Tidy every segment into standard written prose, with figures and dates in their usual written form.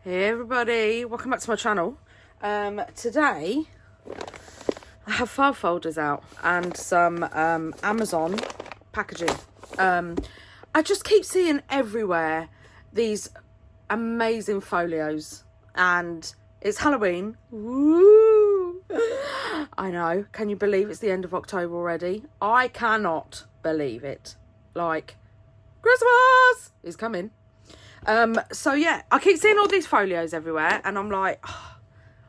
Hey everybody, welcome back to my channel. Today I have file folders out and some Amazon packaging. I just keep seeing everywhere these amazing folios, and it's Halloween. Woo! I know, can you believe it's the end of October already? I cannot believe it. Like, Christmas is coming. So yeah, I keep seeing all these folios everywhere and I'm like, oh,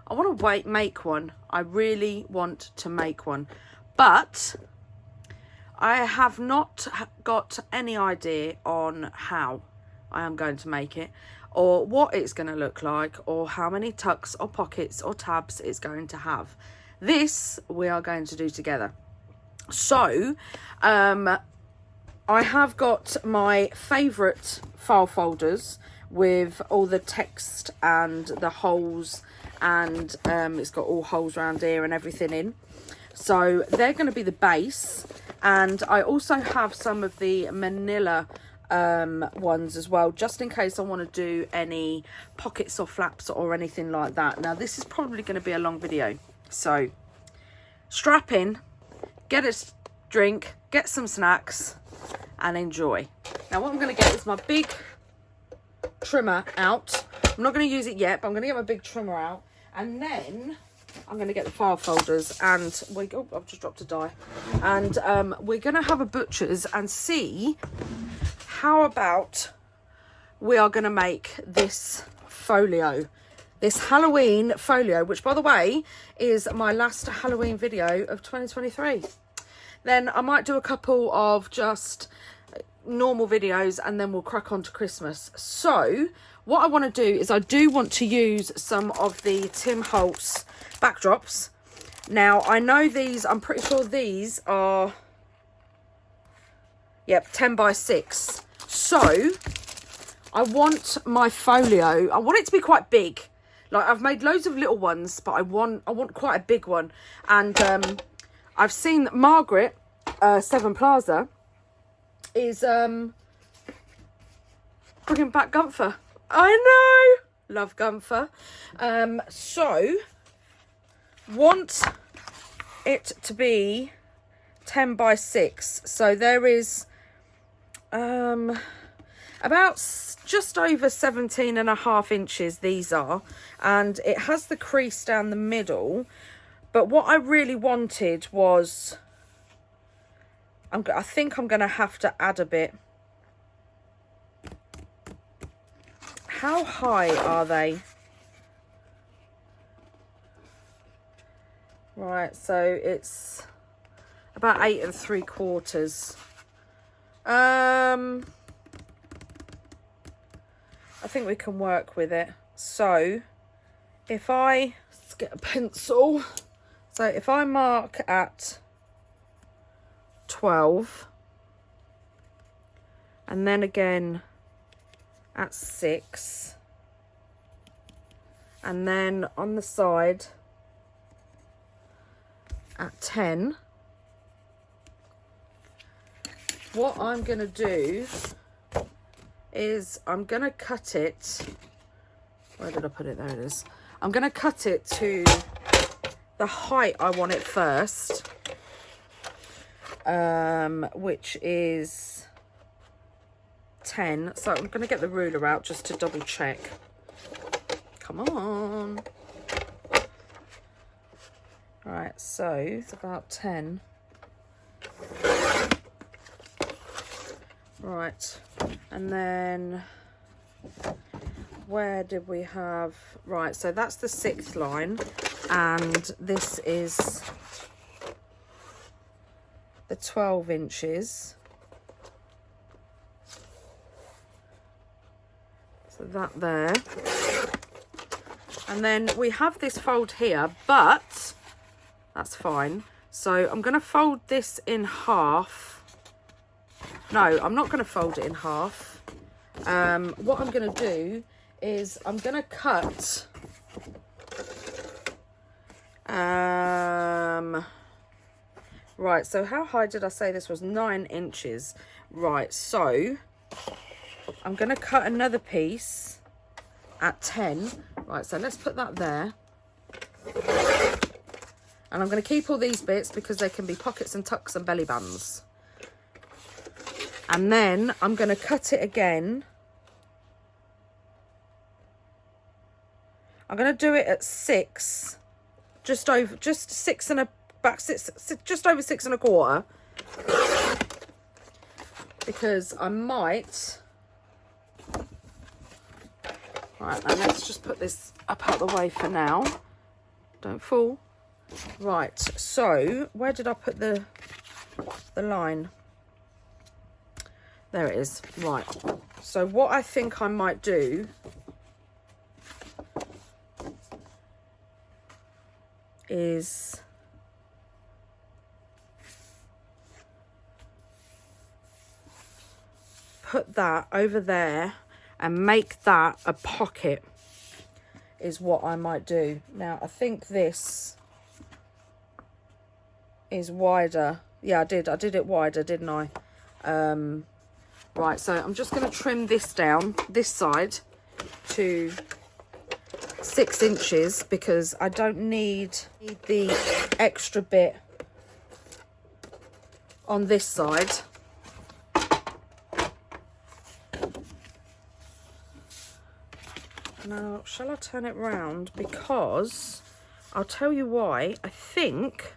I want to make one. I really want to make one, but I have not got any idea on how I am going to make it, or what it's going to look like, or how many tucks or pockets or tabs it's going to have. This we are going to do together. So I have got my favourite file folders with all the text and the holes, and it's got all holes around here and everything in. So they're going to be the base, and I also have some of the manila ones as well, just in case I want to do any pockets or flaps or anything like that. Now this is probably going to be a long video, so strap in, get a drink, get some snacks and enjoy. Now what I'm going to get is my big trimmer out. I'm not going to use it yet, but I'm going to get my big trimmer out, and then I'm going to get the file folders, and I've just dropped a die, and we're going to have a butcher's and see how about we are going to make this folio, this Halloween folio, which by the way is my last Halloween video of 2023. Then I might do a couple of just normal videos and then we'll crack on to Christmas. So what I want to do is I do want to use some of the Tim Holtz backdrops. Now I know these, I'm pretty sure these are, yep, 10 by 6. So I want my folio, I want it to be quite big. Like, I've made loads of little ones, but I want quite a big one. And I've seen that Margaret, Seven Plaza, is bringing back Gunther. I know, love Gunther. So want it to be 10 by 6. So there is about just over 17.5 inches these are, and it has the crease down the middle. But what I really wanted was, I think I'm going to have to add a bit. How high are they? Right, so it's about 8 3/4. I think we can work with it. So if let's get a pencil. So if I mark at 12 and then again at 6 and then on the side at 10, what I'm going to do is I'm going to cut it, where did I put it? There it is. I'm going to cut it to the height I want it first, which is 10. So I'm going to get the ruler out just to double check. Come on. All right, so it's about 10. Right, and then where did we have? Right, so that's the 6th line, and this is the 12 inches. So that there. And then we have this fold here, but that's fine. So I'm going to fold this in half. No, I'm not going to fold it in half. What I'm going to do is I'm going to cut right, so how high did I say this was? 9 inches. Right, so I'm going to cut another piece at 10. Right, so let's put that there. And I'm going to keep all these bits because they can be pockets and tucks and belly bands. And then I'm going to cut it again. I'm going to do it at 6, just over 6 and a back, just over 6 1/4, because I might. Right, now let's just put this up out the way for now. Don't fall. Right, so where did I put the line? There it is. Right, so what I think I might do is put that over there and make that a pocket is what I might do. Now I think this is wider. Yeah, I did it wider, didn't I? Right, so I'm just going to trim this down, this side, to 6 inches because I don't need the extra bit on this side. Now, shall I turn it round? Because I'll tell you why. I think,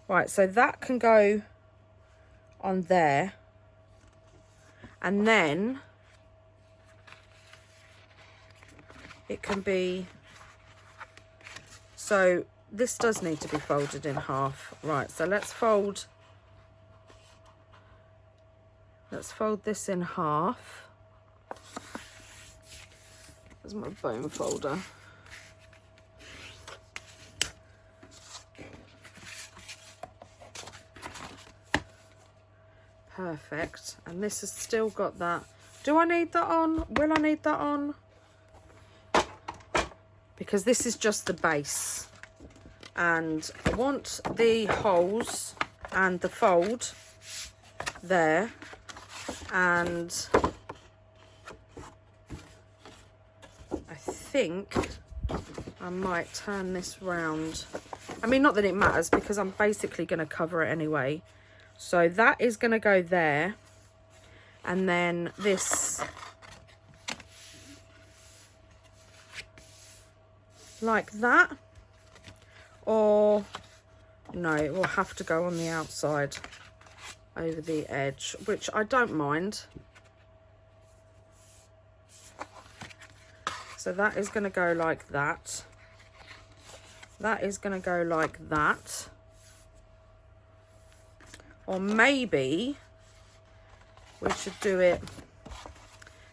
right, so that can go on there. And then it can be, so this does need to be folded in half. Right, so let's fold this in half. There's my bone folder. Perfect. And this has still got that. Do I need that on? Will I need that on? Because this is just the base. And I want the holes and the fold there. And I think I might turn this round. I mean, not that it matters because I'm basically going to cover it anyway. So that is going to go there. And then this, like that. Or, no, it will have to go on the outside over the edge, which I don't mind. So that is going to go like that. That is going to go like that. Or maybe we should do it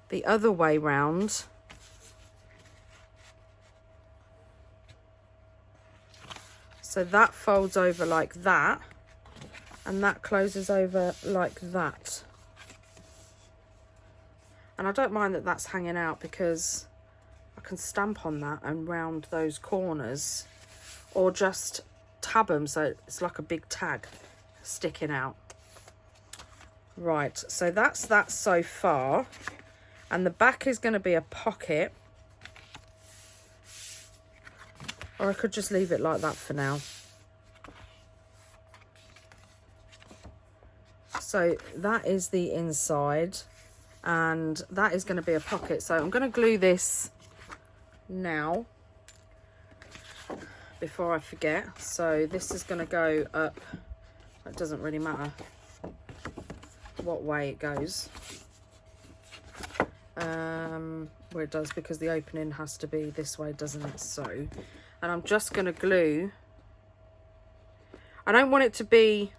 the other way round. So that folds over like that, and that closes over like that. And I don't mind that that's hanging out because I can stamp on that and round those corners, or just tab them so it's like a big tag sticking out. Right, so that's that so far. And the back is going to be a pocket. Or I could just leave it like that for now. So that is the inside. And that is going to be a pocket. So I'm going to glue this now before I forget. So this is going to go up. It doesn't really matter what way it goes. Well, it does because the opening has to be this way, doesn't it? So, and I'm just going to glue. I don't want it to be,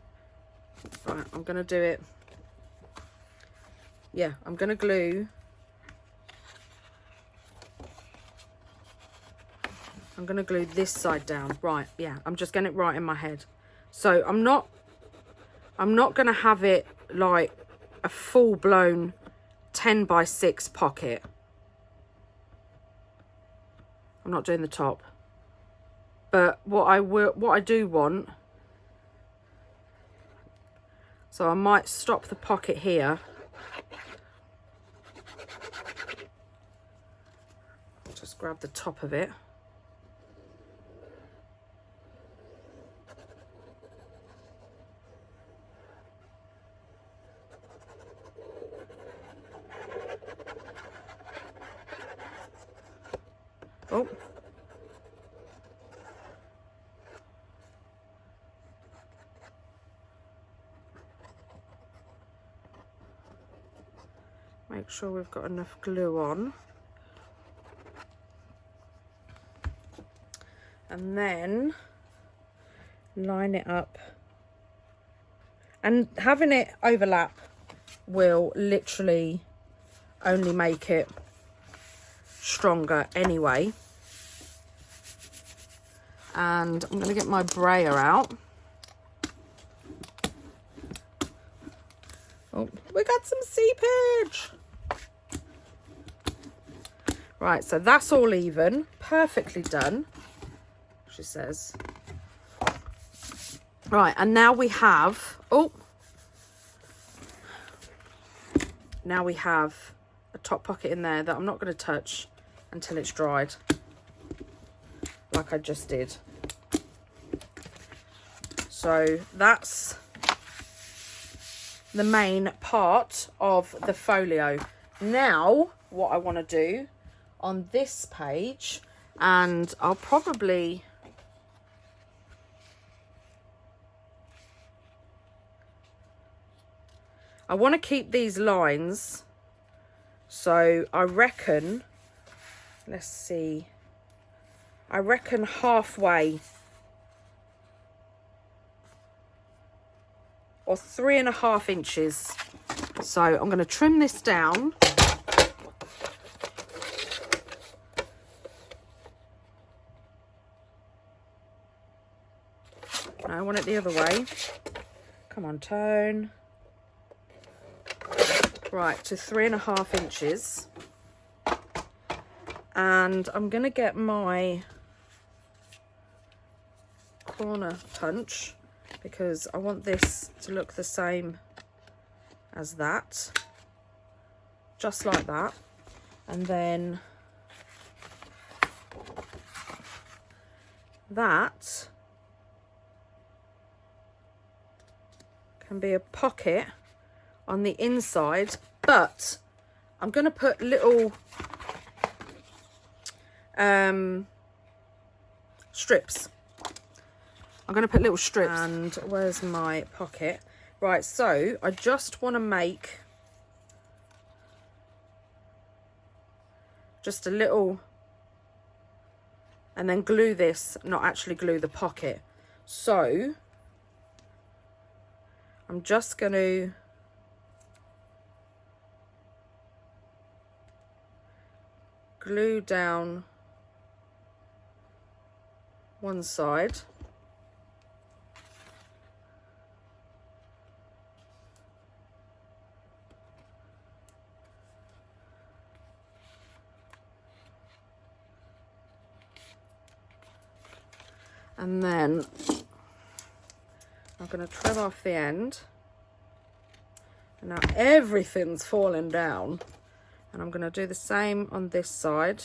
right, I'm going to do it. Yeah, I'm going to glue. I'm going to glue this side down. Right, yeah, I'm just getting it right in my head. So I'm not going to have it like a full-blown 10 by 6 pocket. I'm not doing the top. But what I do want, so I might stop the pocket here. grab the top of it. Oh. Make sure we've got enough glue on. And then line it up. And having it overlap will literally only make it stronger anyway. And I'm going to get my brayer out. Oh, we got some seepage. Right, so that's all even, perfectly done, she says. Right, and now we have, now we have a top pocket in there that I'm not going to touch until it's dried, like I just did. So that's the main part of the folio. Now, what I want to do on this page, and I'll probably I want to keep these lines, so I reckon, let's see, I reckon halfway or 3.5 inches. So I'm going to trim this down. I want it the other way. Come on, Tone. Right, to 3.5 inches. And I'm going to get my corner punch because I want this to look the same as that. Just like that. And then that can be a pocket on the inside, but I'm going to put little strips. I'm going to put little strips. And where's my pocket? Right, so I just want to make just a little, and then glue this, not actually glue the pocket. So I'm just going to glue down one side. And then I'm going to trim off the end. And now everything's falling down. And I'm going to do the same on this side.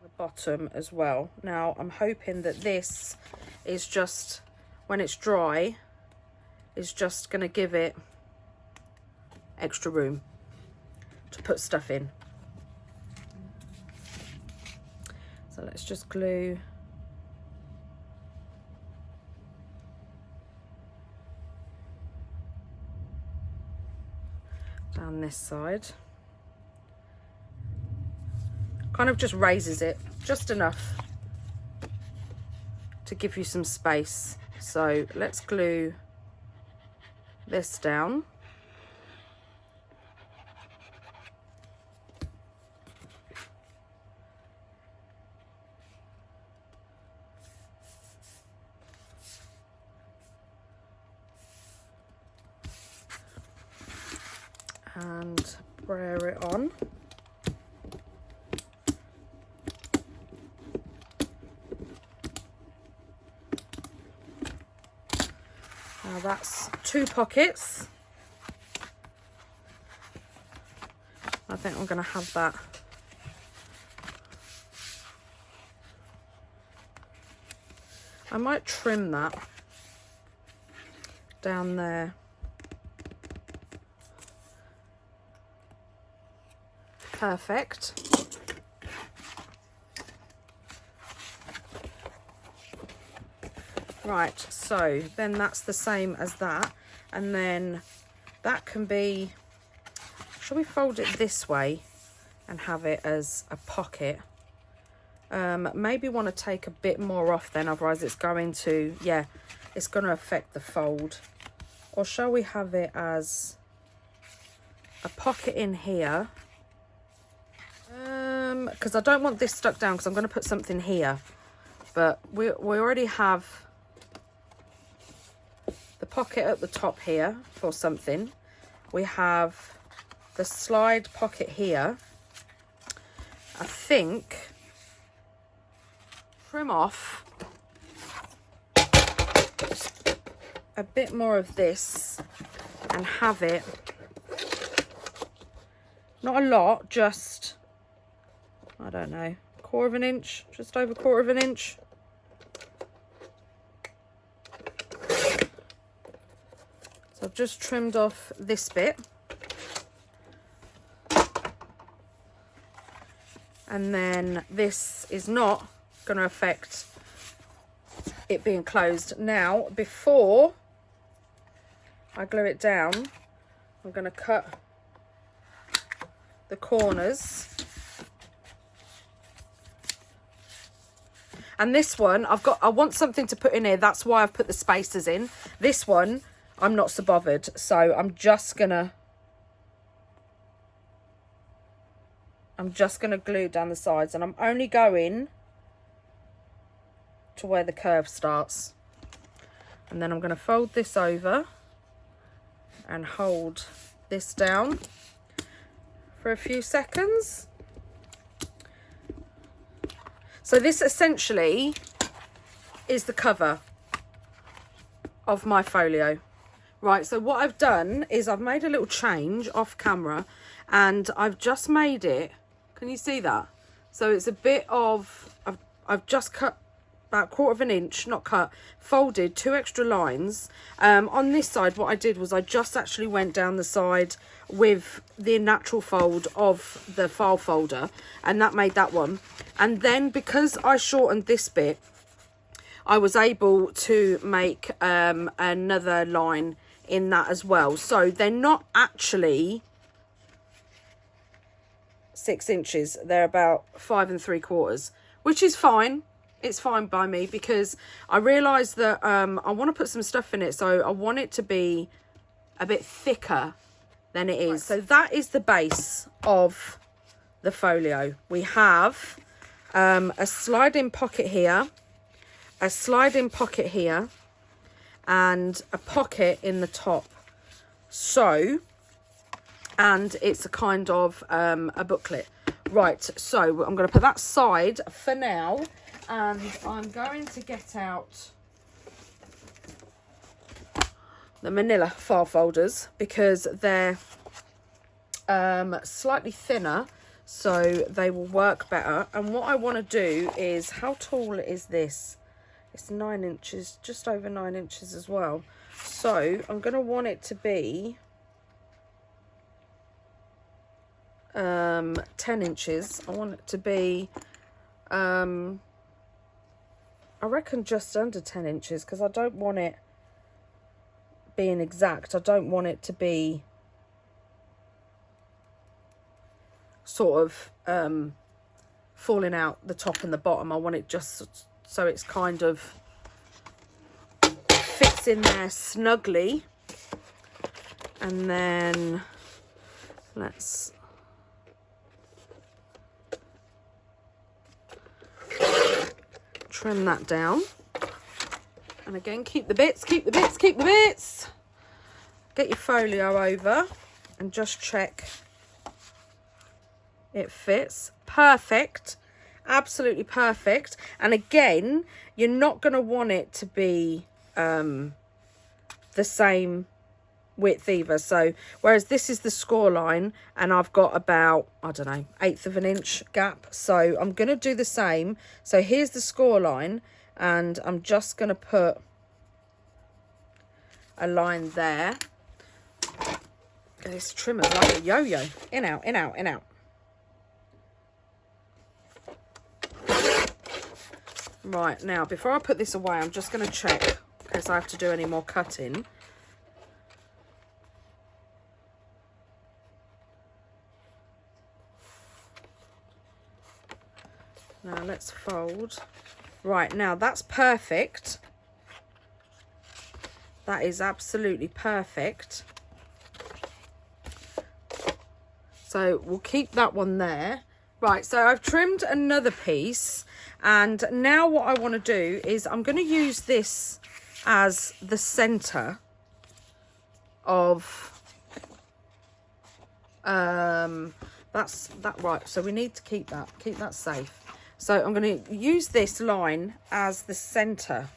The bottom as well. Now I'm hoping that this is just, when it's dry, is just going to give it extra room to put stuff in. So let's just glue down this side. Kind of just raises it just enough to give you some space. So let's glue this down. And brayer it on. Now that's 2 pockets. I think I'm going to have that I might trim that down there. Perfect. Right, so then that's the same as that, and then that can be, shall we fold it this way and have it as a pocket? Maybe want to take a bit more off then, otherwise it's going to, yeah, it's going to affect the fold. Or shall we have it as a pocket in here? Because I don't want this stuck down, because I'm going to put something here. But we already have the pocket at the top here for something. We have the slide pocket here. I think trim off a bit more of this and have it, not a lot, just, I don't know, 1/4 inch, just over 1/4 inch. So I've just trimmed off this bit. And then this is not going to affect it being closed. Now, before I glue it down, I'm going to cut the corners. And this one, I want something to put in here. That's why I've put the spacers in. This one, I'm not so bothered. So I'm just gonna glue down the sides, and I'm only going to where the curve starts. And then I'm going to fold this over and hold this down for a few seconds. So this essentially is the cover of my folio. Right, so what I've done is I've made a little change off camera, and I've just made it, can you see that? So it's a bit of, I've just cut about 1/4 inch, not cut, folded 2 extra lines. On this side, what I did was I just actually went down the side with the natural fold of the file folder, and that made that one. And then because I shortened this bit, I was able to make another line in that as well. So they're not actually 6 inches, they're about 5 3/4, which is fine. It's fine by me, because I realized that I want to put some stuff in it, so I want it to be a bit thicker than it is. Right, so that is the base of the folio. We have a slide-in pocket here, a slide-in pocket here, and a pocket in the top. So, and it's a kind of a booklet. Right, so I'm going to put that aside for now, and I'm going to get out the manila file folders, because they're slightly thinner, so they will work better. And what I want to do is, how tall is this? It's 9 inches, just over 9 inches as well. So I'm going to want it to be 10 inches. I want it to be, I reckon just under 10 inches, because I don't want it being exact. I don't want it to be sort of falling out the top and the bottom. I want it just so it's kind of fits in there snugly. And then let's trim that down. And again, keep the bits, keep the bits, keep the bits. Get your folio over and just check it fits. Perfect. Absolutely perfect. And again, you're not going to want it to be the same width either. So whereas this is the score line, and I've got about, I don't know, 1/8 of an inch gap, so I'm going to do the same. So here's the score line, and I'm just going to put a line there. This trimmer's like a yo-yo. In, out, in, out, in, out. Right, now, before I put this away, I'm just going to check in case I have to do any more cutting. Now, let's fold. Right, now, that's perfect. That is absolutely perfect. So, we'll keep that one there. Right, so I've trimmed another piece. And now what I want to do is I'm going to use this as the center of, that's that, right. So we need to keep that safe. So I'm going to use this line as the center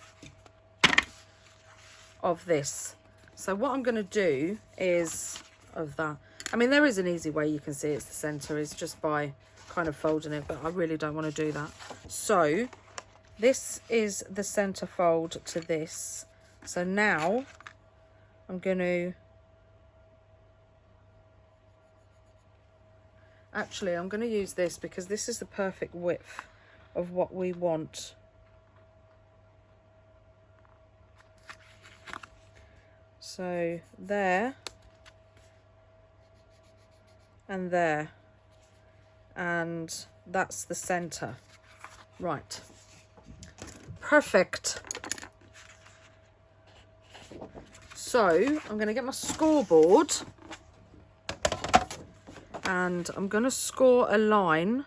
of this. So what I'm going to do is, of that, I mean, there is an easy way you can see it's the center, is just by kind of folding it, but I really don't want to do that. So this is the center fold to this. So now I'm going to use this because this is the perfect width of what we want. So there and there, and that's the center. Right, perfect. So I'm going to get my scoreboard and I'm going to score a line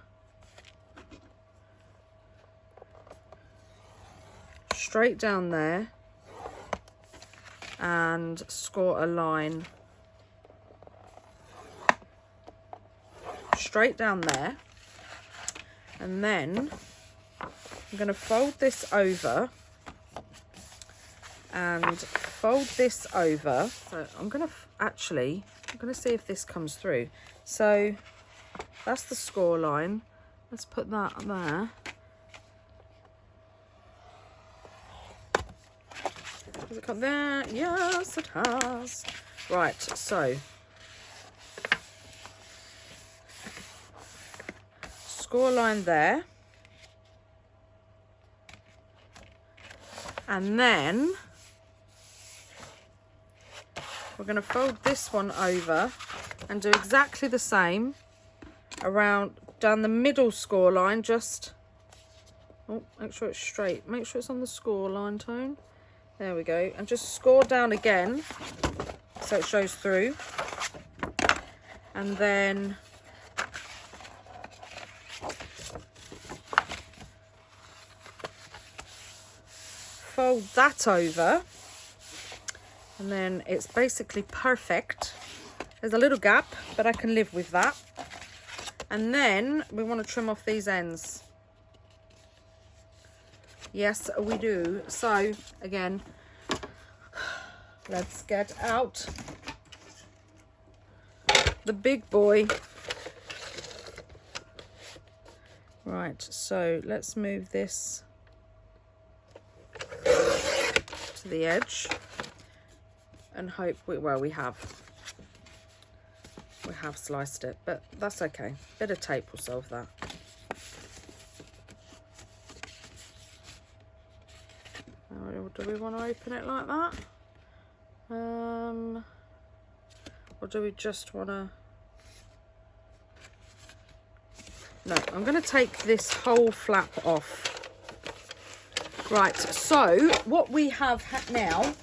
straight down there and score a line straight down there, and then I'm going to fold this over and fold this over. So I'm going to see if this comes through. So that's the score line. Let's put that there. Has it come there? Yes, it has. Right, so score line there, and then we're going to fold this one over and do exactly the same around down the middle score line. Just make sure it's straight, make sure it's on the score line, Tone. There we go, and just score down again so it shows through, and then fold that over, and then it's basically perfect. There's a little gap, but I can live with that. And then we want to trim off these ends. Yes, we do. So again, let's get out the big boy. Right, so let's move this to the edge and hope we have sliced it, but that's okay. Bit of tape will solve that. Do we want to open it like that? Or do we just want to... No, I'm going to take this whole flap off. Right, so what we have now,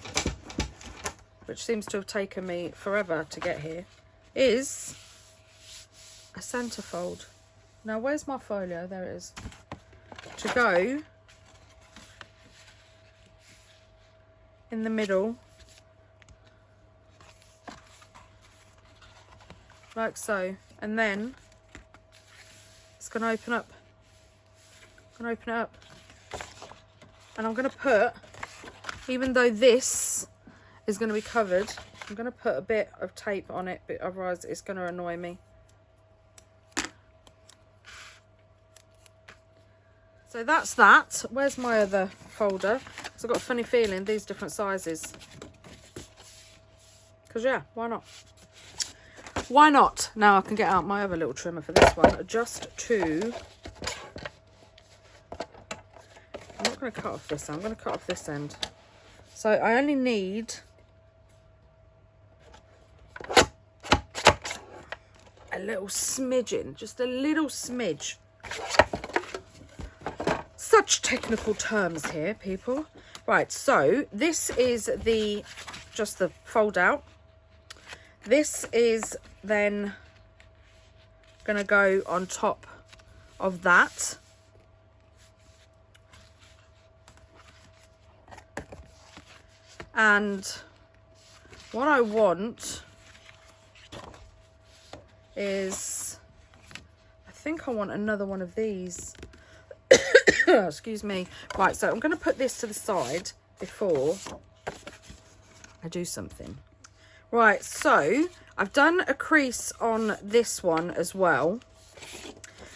which seems to have taken me forever to get here, is a centerfold. Now, where's my folio? There it is. To go in the middle, like so, and then it's going to open up. I'm going to open it up, and I'm going to put, even though this is going to be covered, I'm going to put a bit of tape on it, but otherwise it's going to annoy me. So that's that. Where's my other folder? Because I've got a funny feeling these different sizes. Because yeah, why not? Why not? Now I can get out my other little trimmer for this one. Just to... I'm not going to cut off this end. I'm going to cut off this end. So I only need... a little smidgen. Just a little smidge. Such technical terms here, people. Right, so this is the... just the fold out. This is then going to go on top of that. And what I want is, I think I want another one of these. Excuse me. Right, so I'm going to put this to the side before I do something. Right, so I've done a crease on this one as well.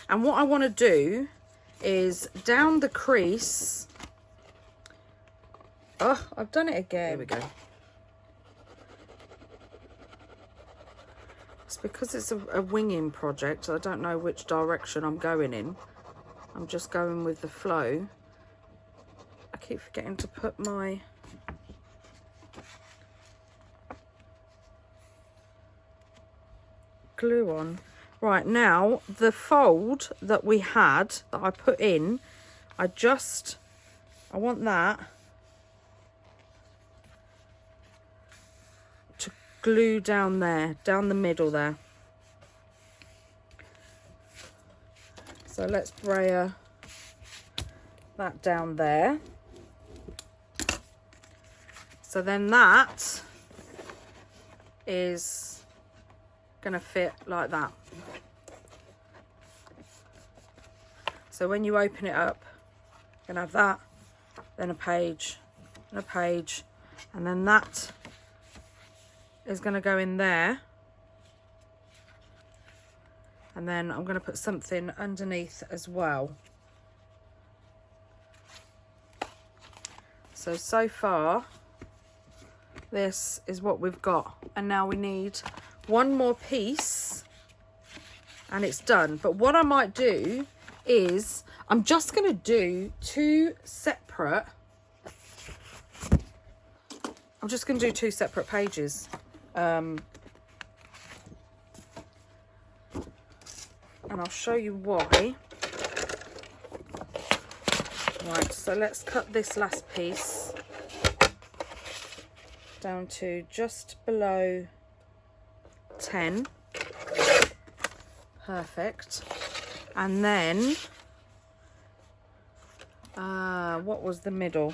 And what I want to do is down the crease. Oh, I've done it again. There we go. It's because it's a winging project. I don't know which direction I'm going in. I'm just going with the flow. I keep forgetting to put my... glue on. Right, now the fold that we had that I put in, I want that to glue down there, down the middle there. So let's brayer that down there. So then that is going to fit like that. So when you open it up, you're going to have that, then a page, and a page, and then that is going to go in there. And then I'm going to put something underneath as well. So far, this is what we've got. And now we need one more piece and it's done. But what I might do is I'm just going to do two separate... I'm just going to do two separate pages. And I'll show you why. Right, so let's cut this last piece down to just below 10. Perfect. And then what was the middle?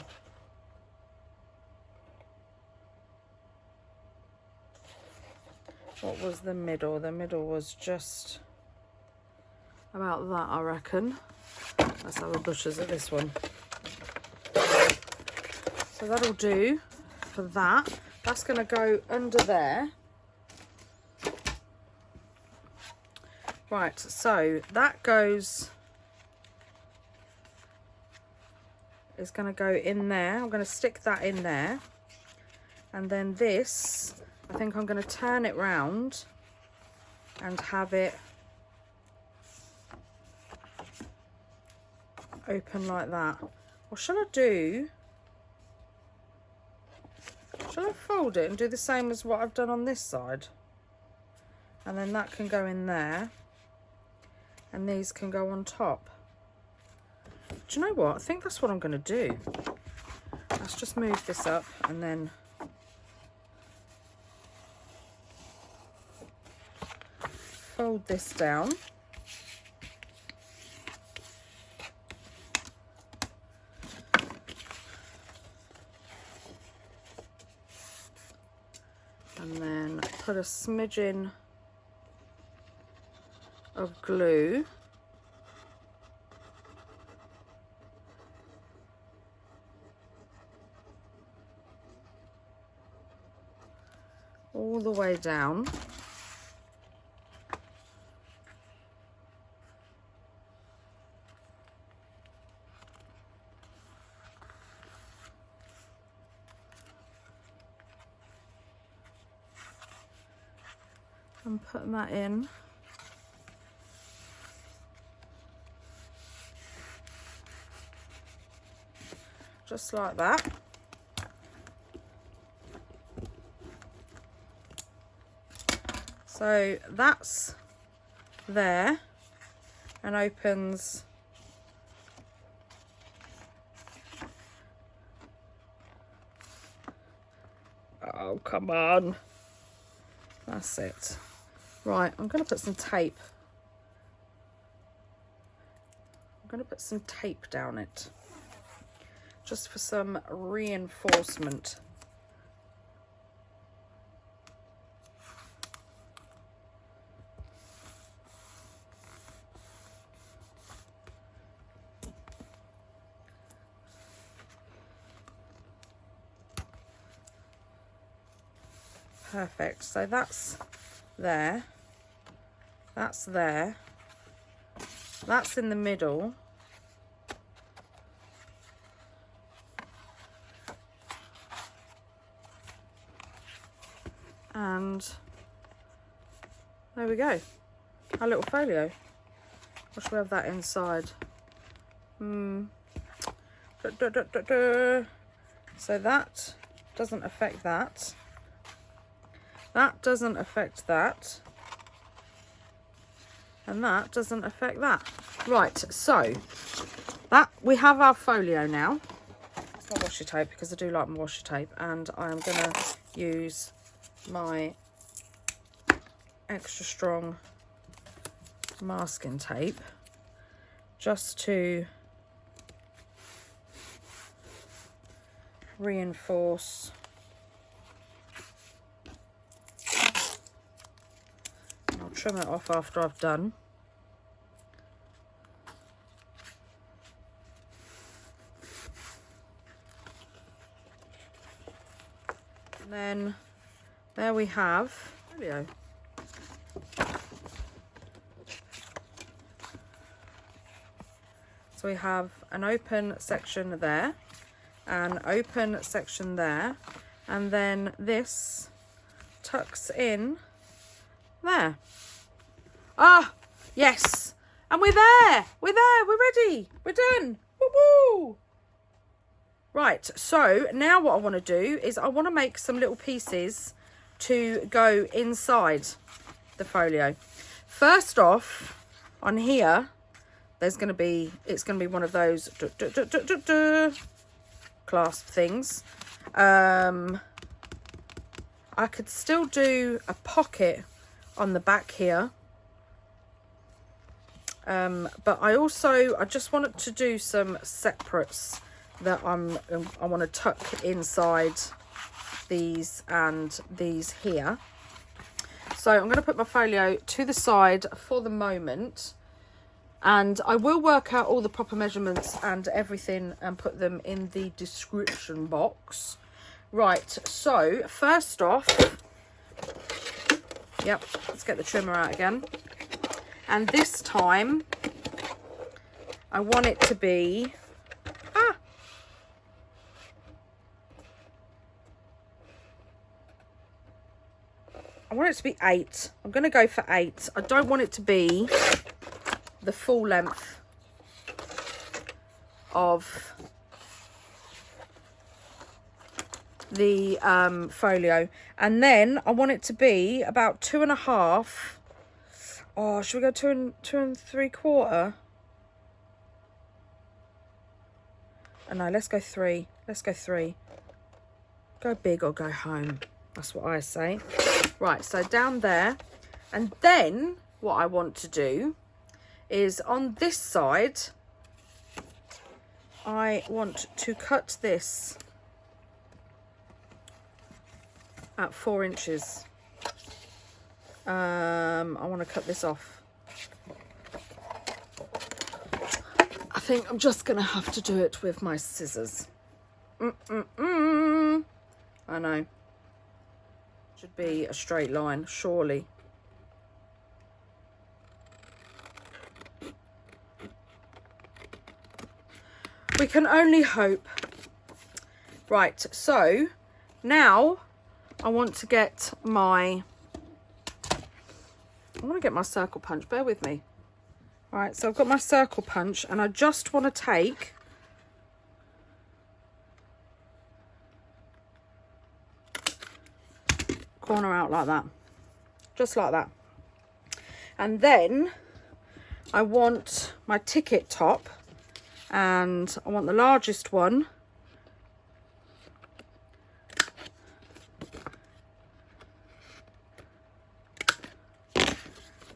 What was the middle? The middle was just about that, I reckon. Let's have a butcher's at this one. So that'll do for that. That's going to go under there. Right, so that goes... is going to go in there. I'm going to stick that in there. And then this, I think I'm going to turn it round and have it open like that. What shall I do? Shall I fold it and do the same as what I've done on this side? And then that can go in there. And these can go on top. Do you know what? I think that's what I'm going to do. Let's just move this up and then fold this down. And then put a smidgen of glue all the way down. I'm putting that in. Just like that. So that's there and opens oh, come on. That's it. Right, I'm going to put some tape. I'm going to put some tape down it. Just for some reinforcement. Perfect. So that's there. That's there. That's in the middle. And there we go. Our little folio. Or should we have that inside? So that doesn't affect that. That doesn't affect that. And that doesn't affect that. Right, so that we have our folio now. It's not washi tape because I do like my washi tape. And I'm going to use my extra strong masking tape just to reinforce trim it off after I've done. And then there we have folio. So we have an open section there, an open section there, and then this tucks in there. Ah, yes. And we're there. We're there. We're ready. We're done. Woo-woo. Right. So now what I want to do is I want to make some little pieces to go inside the folio. First off, on here, it's going to be one of those clasp things. I could still do a pocket on the back here. But I just wanted to do some separates that I want to tuck inside these and these here. So I'm going to put my folio to the side for the moment, and I will work out all the proper measurements and everything and put them in the description box. Right, so first off, yep, let's get the trimmer out again. And this time, I want it to be, I want it to be 8. I'm going to go for 8. I don't want it to be the full length of the folio. And then I want it to be about 2.5. Oh, should we go 2 3/4? Oh, no, let's go 3. Let's go 3. Go big or go home. That's what I say. Right, so down there. And then what I want to do is on this side, I want to cut this at 4 inches. I want to cut this off. I think I'm just going to have to do it with my scissors. I know. Should be a straight line, surely. We can only hope. Right, so now I want to get my want to get my circle punch, bear with me. Right, so I've got my circle punch and I just want to take corner out like that, just like that. And then I want my ticket top, and I want the largest one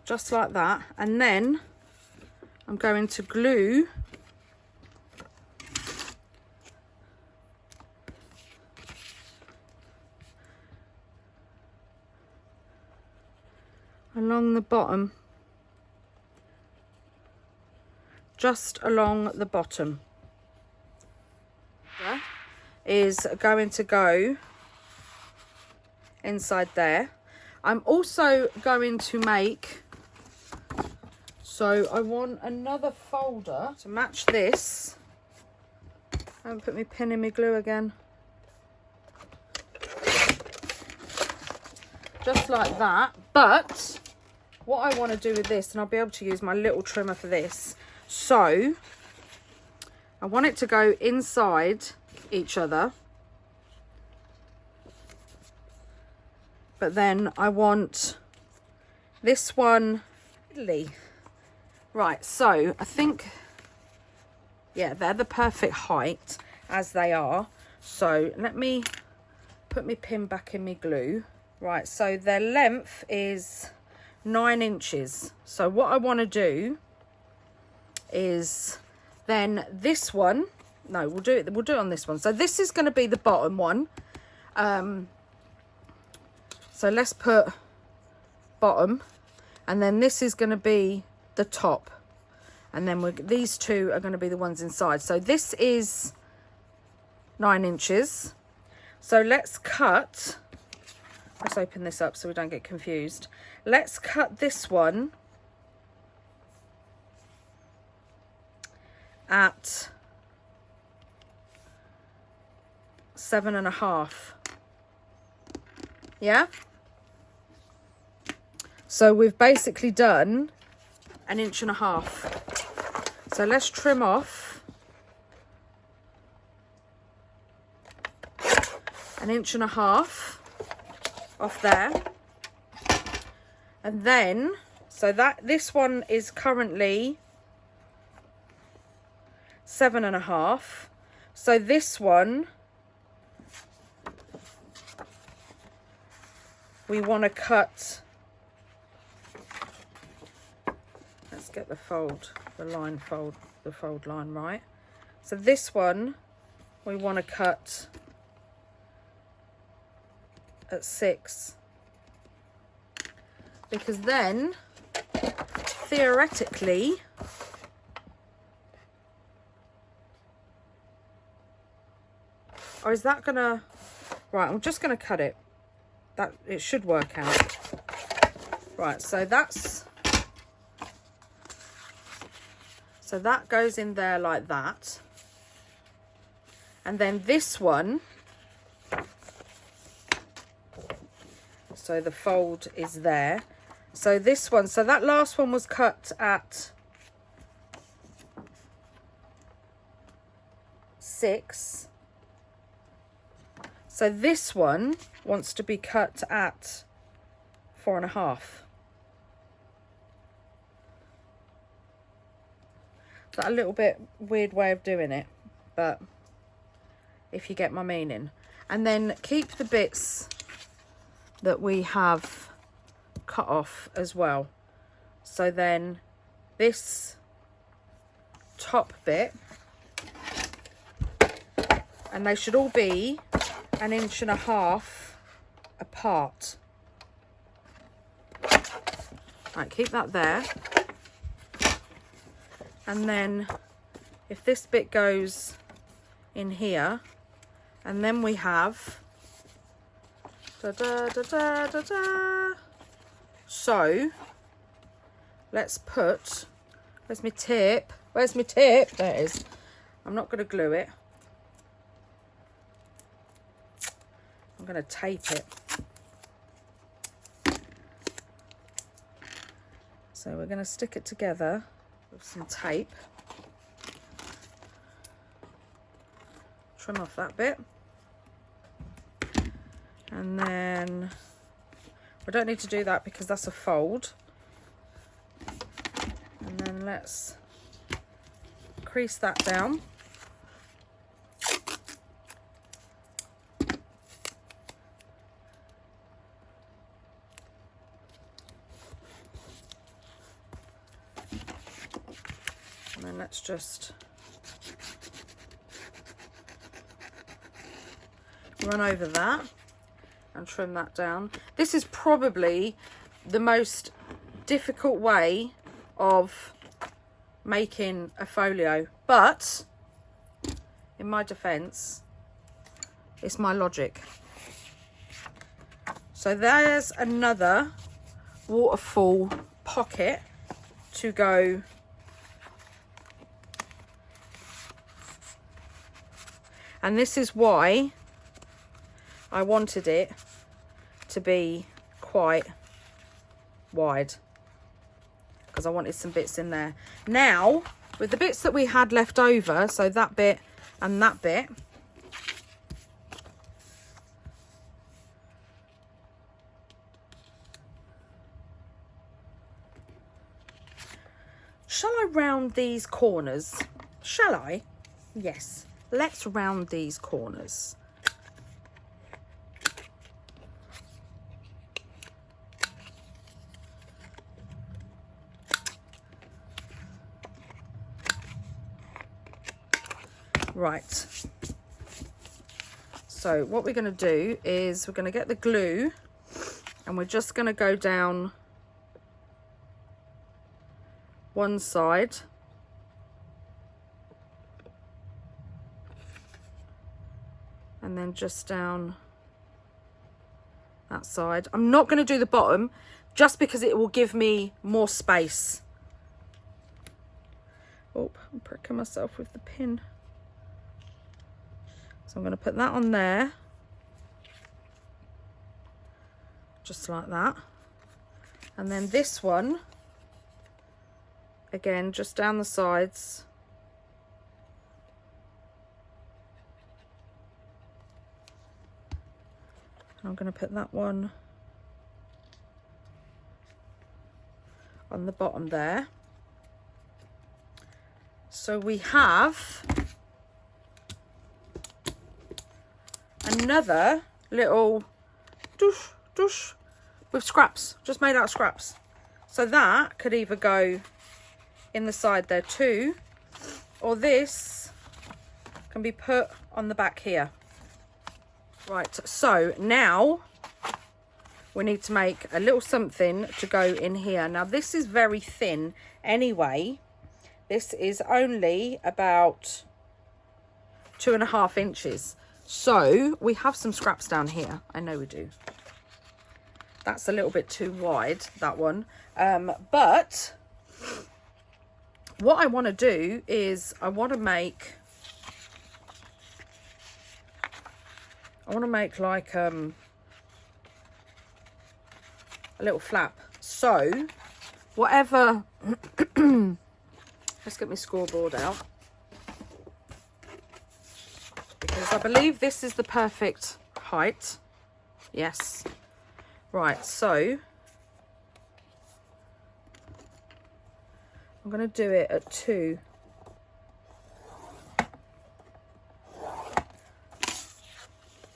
just like that, and then I'm going to glue along the bottom, just along the bottom. That is going to go inside there. I'm also going to make, so I want another folder to match this. I haven't put my pin in my glue again. Just like that. But what I want to do with this, and I'll be able to use my little trimmer for this, so I want it to go inside each other, but then I want this one right. So I think, yeah, they're the perfect height as they are. So let me put my pin back in my glue. Right, so their length is 9 inches. So what I want to do is then this one, no, we'll do it on this one. So this is going to be the bottom one. So let's put bottom, and then this is going to be the top, and then these two are going to be the ones inside. So this is 9 inches. So let's open this up so we don't get confused. Let's cut this one at 7.5. Yeah, so we've basically done 1.5 inches. So let's trim off 1.5 inches off there, and then so that this one is currently 7.5. So this one we want to cut. Let's get the fold line right. So this one we want to cut at 6, because then theoretically or is that gonna, right, I'm just gonna cut it, that it should work out. Right, so that goes in there like that, and then this one, so the fold is there. So this one, so that last one was cut at 6. So this one wants to be cut at 4.5. Is that a little bit weird way of doing it? But if you get my meaning. And then keep the bits that we have cut off as well. So then this top bit, and they should all be 1.5 inches apart. Right, keep that there. And then if this bit goes in here, and then we have so let's put, where's my tip? Where's my tip? There it is. I'm not going to glue it. I'm going to tape it. So we're going to stick it together with some tape. Trim off that bit. And then we don't need to do that because that's a fold. And then let's crease that down. And then let's just run over that and trim that down. This is probably the most difficult way of making a folio, but in my defense, it's my logic. So there's another waterfall pocket to go and this is why I wanted it to be quite wide, because I wanted some bits in there. Now, with the bits that we had left over, so that bit and that bit, shall I round these corners? Shall I? Yes. Let's round these corners. Right. So what we're going to do is we're going to get the glue and we're just going to go down one side. And then just down that side. I'm not going to do the bottom just because it will give me more space. Oh, I'm pricking myself with the pin. So I'm going to put that on there. Just like that. And then this one, again, just down the sides. I'm going to put that one on the bottom there. So we have another little doosh, doosh with scraps, just made out of scraps. So that could either go in the side there too, or this can be put on the back here. Right, so now we need to make a little something to go in here. Now this is very thin anyway. This is only about 2.5 inches. So we have some scraps down here. I know we do. That's a little bit too wide, that one. But what I want to do is I want to make like a little flap. So whatever, let's get my scoreboard out, because I believe this is the perfect height. Yes. Right, so I'm going to do it at 2.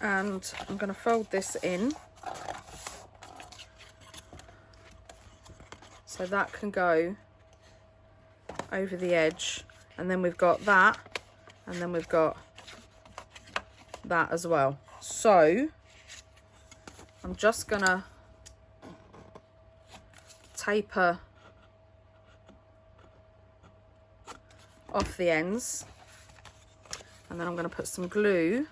And I'm going to fold this in so that can go over the edge, and then we've got that, and then we've got that as well. So I'm just going to taper off the ends, and then I'm going to put some glue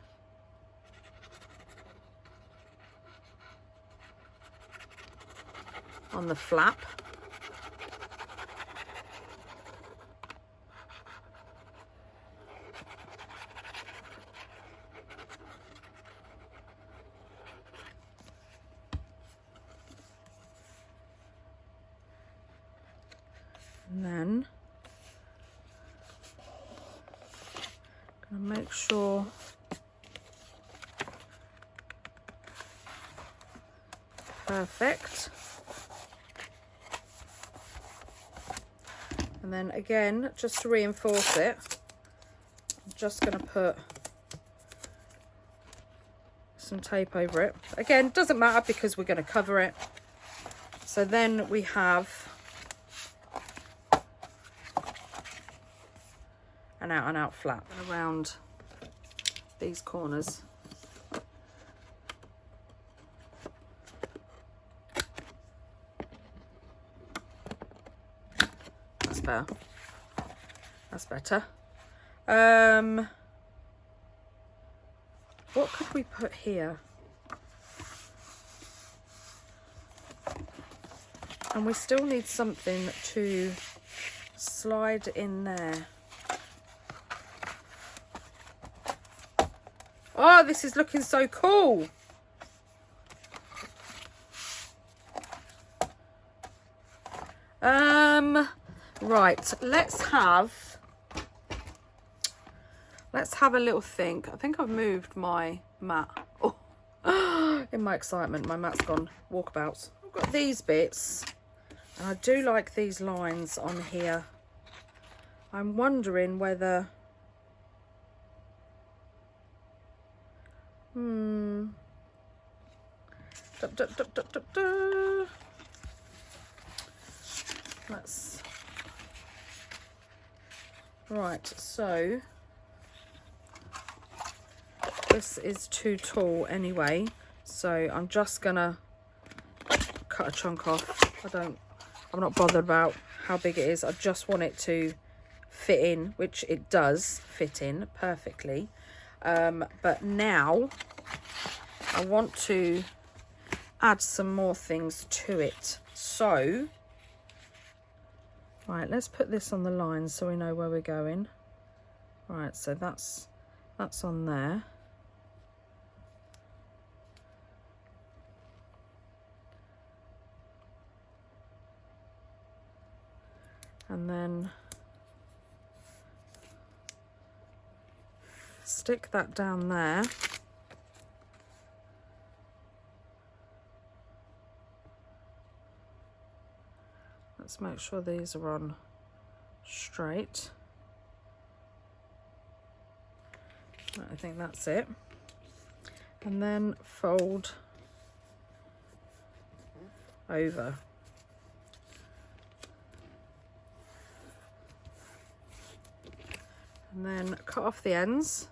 on the flap. And then I'm gonna make sure perfect. And then again, just to reinforce it, I'm just going to put some tape over it. Again, doesn't matter because we're going to cover it. So then we have an out and out flap around these corners. That's better. That's better. What could we put here? And we still need something to slide in there. Oh, this is looking so cool. Right, let's have a little think. I think I've moved my mat. Oh, in my excitement, my mat's gone walkabouts. I've got these bits, and I do like these lines on here. I'm wondering whether Let's right, so this is too tall anyway, so I'm just gonna cut a chunk off. I'm not bothered about how big it is. I just want it to fit in, which it does fit in perfectly. But now I want to add some more things to it. So, right, let's put this on the line so we know where we're going. Right, so that's on there. And then stick that down there. Let's make sure these are on straight. Right, I think that's it. And then fold over. And then cut off the ends.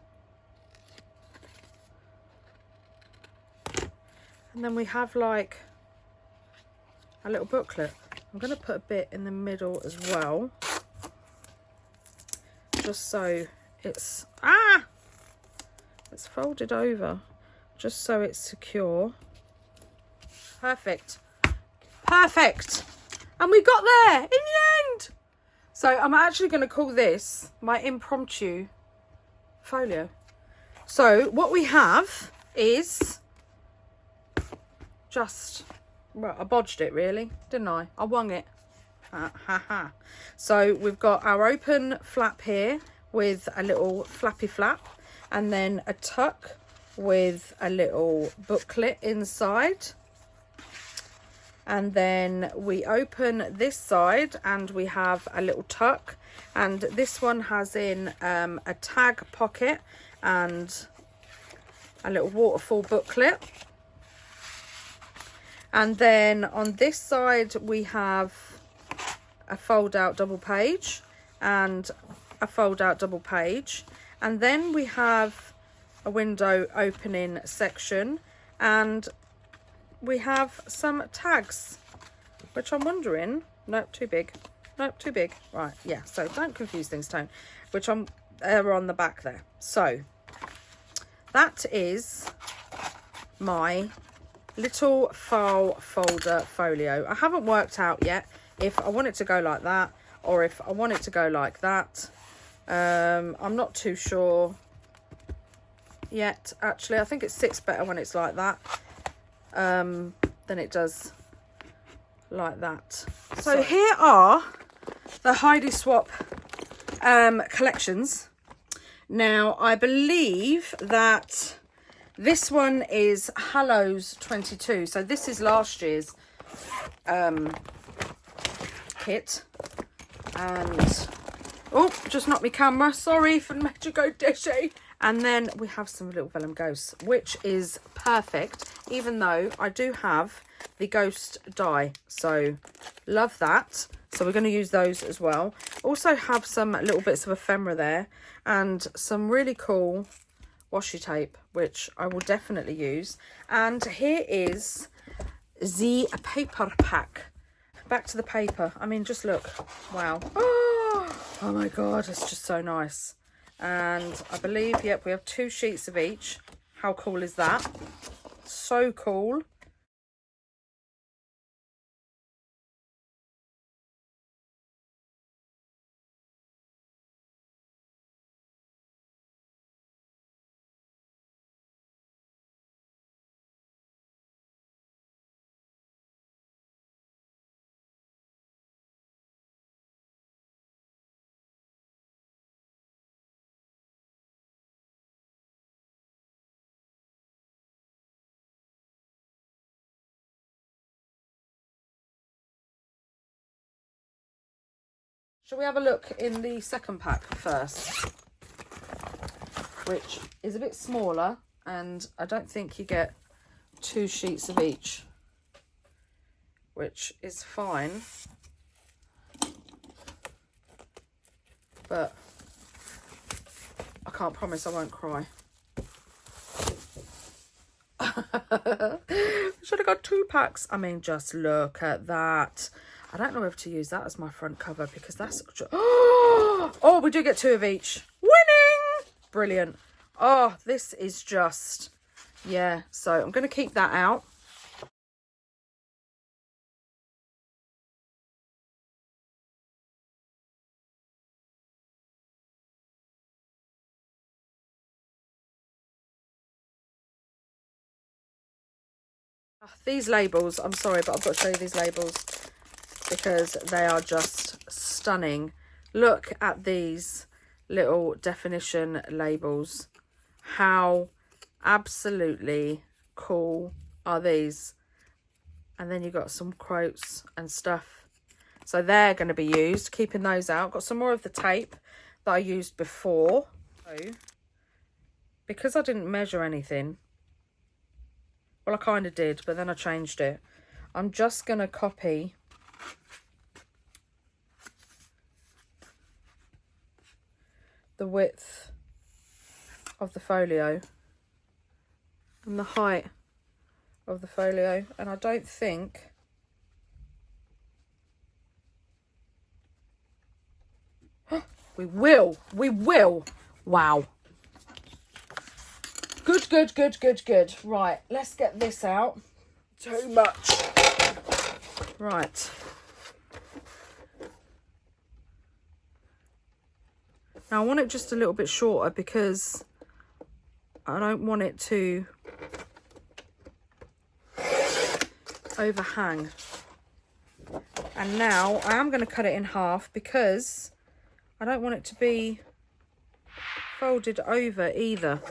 And then we have like a little booklet. I'm going to put a bit in the middle as well, just so it's folded over, just so it's secure. Perfect. Perfect. And we got there in the end. So I'm actually going to call this my impromptu folio. So what we have is just, well, I bodged it really, didn't I? I wung it. Ha ha ha. So we've got our open flap here with a little flappy flap, and then a tuck with a little booklet inside. And then we open this side and we have a little tuck, and this one has in a tag pocket and a little waterfall booklet. And then on this side we have a fold out double page and a fold out double page, and then we have a window opening section, and we have some tags, which I'm wondering, nope, too big, nope, too big. Right, yeah, so don't confuse things, Tone, which they're on the back there. So that is my little file folder folio. I haven't worked out yet if I want it to go like that or if I want it to go like that. I'm not too sure yet, actually. I think it sits better when it's like that than it does like that. So here are the Heidi Swapp collections. Now, I believe that this one is Hallows 22. So this is last year's kit. And, oh, just knocked my camera. Sorry for made you go dishy. And then we have some little vellum ghosts, which is perfect, even though I do have the ghost die. So love that. So we're going to use those as well. Also have some little bits of ephemera there and some really cool washi tape, which I will definitely use. And here is the paper pack. Back to the paper. I mean, just look. Wow. Oh my God, it's just so nice. And I believe, yep, we have 2 sheets of each. How cool is that? So cool. Shall we have a look in the second pack first, which is a bit smaller, and I don't think you get 2 sheets of each, which is fine, but I can't promise I won't cry. Should have got 2 packs. I mean, just look at that. I don't know if to use that as my front cover because that's... Oh, we do get 2 of each. Winning! Brilliant. Oh, this is just... Yeah, so I'm going to keep that out. These labels, I'm sorry, but I've got to show you these labels because they are just stunning. Look at these little definition labels. How absolutely cool are these? And then you've got some quotes and stuff. So they're going to be used, keeping those out. Got some more of the tape that I used before. So, because I didn't measure anything, well, I kind of did, but then I changed it. I'm just going to copy the width of the folio and the height of the folio, and I don't think we will. Wow. Good. Right, let's get this out. Too much. Right. Now I want it just a little bit shorter because I don't want it to overhang. And now I am going to cut it in half because I don't want it to be folded over either.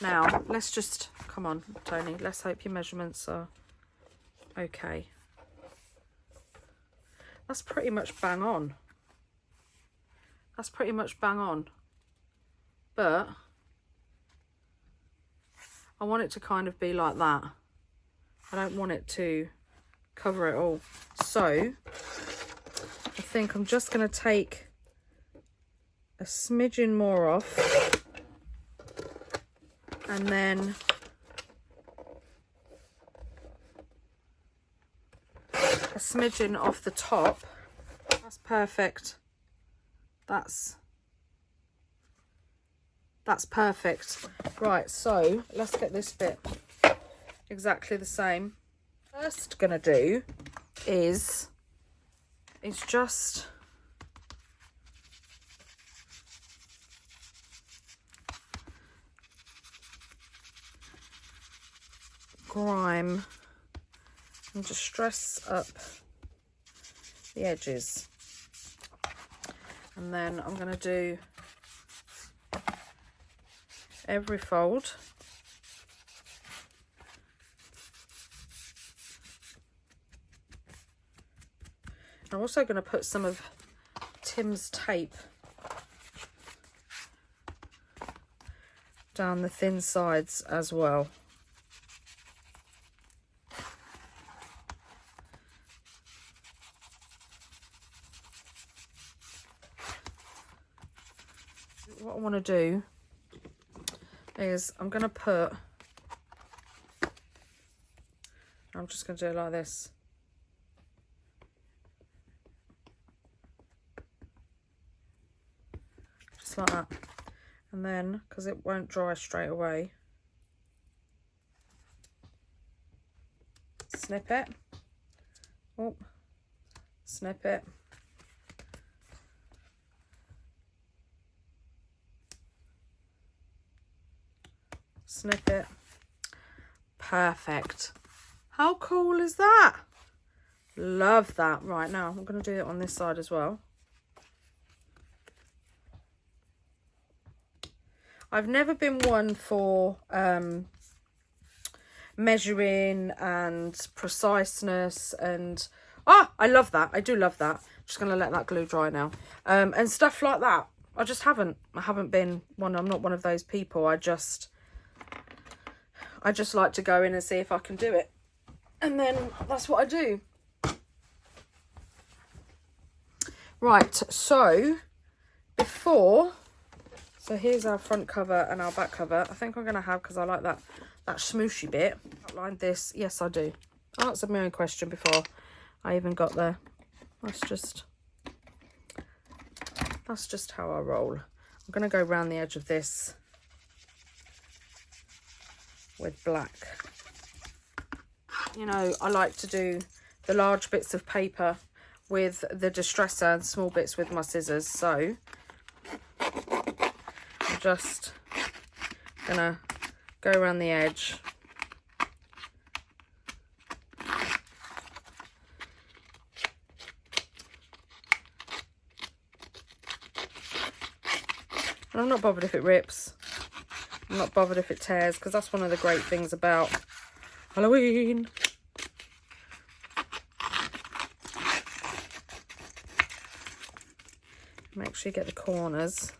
Now let's just, come on Toni, let's hope your measurements are okay. That's pretty much bang on. That's pretty much bang on. But I want it to kind of be like that. I don't want it to cover it all. So I think I'm just going to take a smidgen more off and then a smidgen off the top. That's perfect. That's perfect. Right, so let's get this bit exactly the same. First gonna do is just grime and just stress up the edges. And then I'm going to do every fold. I'm also going to put some of Tim's tape down the thin sides as well. What I want to do is I'm just going to do it like this. Just like that. And then, because it won't dry straight away, snip it. Oh, snip it. Snip it. Perfect. How cool is that? Love that. Right, now I'm going to do it on this side as well. I've never been one for measuring and preciseness, and I love that. I do love that. Just going to let that glue dry now. And stuff like that. I haven't been one. I'm not one of those people. I just like to go in and see if I can do it. And then that's what I do. Right, so here's our front cover and our back cover. I think I'm going to have, because I like that smooshy bit. Outline this. Yes, I do. I answered my own question before I even got there. That's just how I roll. I'm going to go around the edge of this with black. You know, I like to do the large bits of paper with the distresser and small bits with my scissors. So I'm just gonna go around the edge. And I'm not bothered if it rips. I'm not bothered if it tears, because that's one of the great things about Halloween. Make sure you get the corners,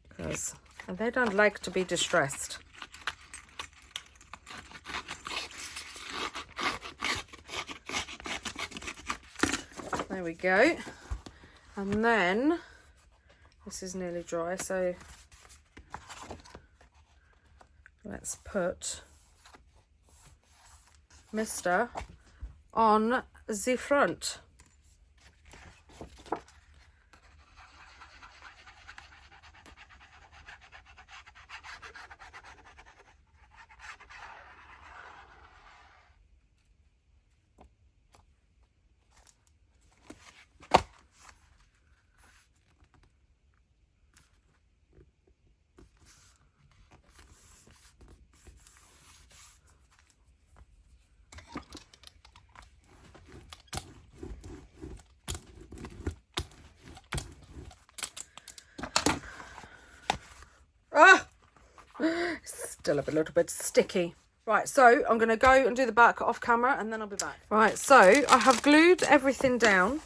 because they don't like to be distressed. There we go. And then this is nearly dry, so let's put Mr. on the front. Still a little bit sticky. Right, so I'm going to go and do the back off camera and then I'll be back. Right, so I have glued everything down.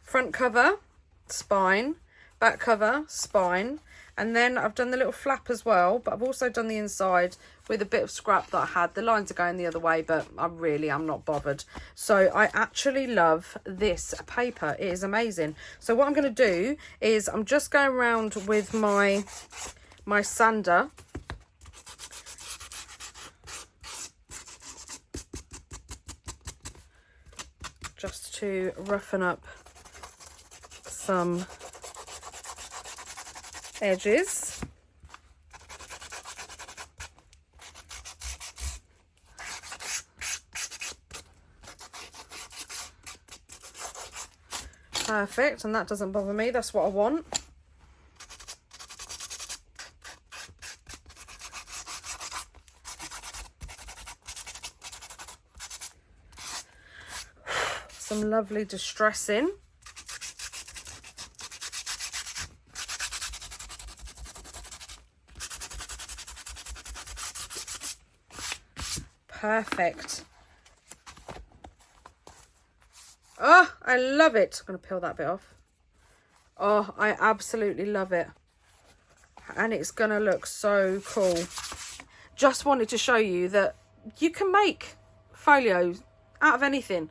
Front cover, spine, back cover, spine. And then I've done the little flap as well, but I've also done the inside with a bit of scrap that I had. The lines are going the other way, but I'm not bothered. So I actually love this paper. It is amazing. So what I'm going to do is I'm just going around with my sander. Just to roughen up some edges. Perfect, and that doesn't bother me. That's what I want. Some lovely distressing. perfect. Oh, I love it. I'm going to peel that bit off. Oh, I absolutely love it. And it's going to look so cool. Just wanted to show you that you can make folios out of anything.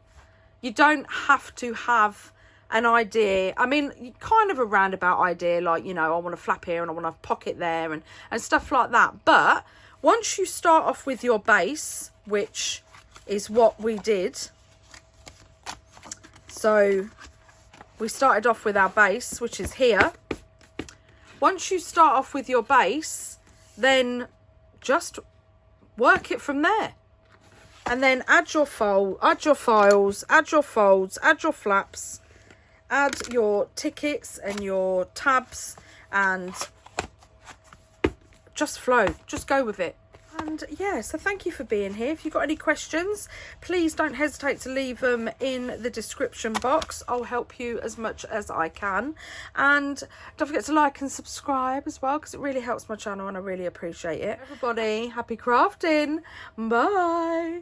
You don't have to have an idea. I mean, kind of a roundabout idea, like, you know, I want a flap here and I want a pocket there and stuff like that. But once you start off with your base, which is what we did. So we started off with our base, which is here. Once you start off with your base, then just work it from there. And then add your fold, add your files, add your folds, add your flaps, add your tickets and your tabs, and just flow. Just go with it. And yeah, so thank you for being here. If you've got any questions, please don't hesitate to leave them in the description box. I'll help you as much as I can. And don't forget to like and subscribe as well, because it really helps my channel and I really appreciate it. Everybody, happy crafting. Bye.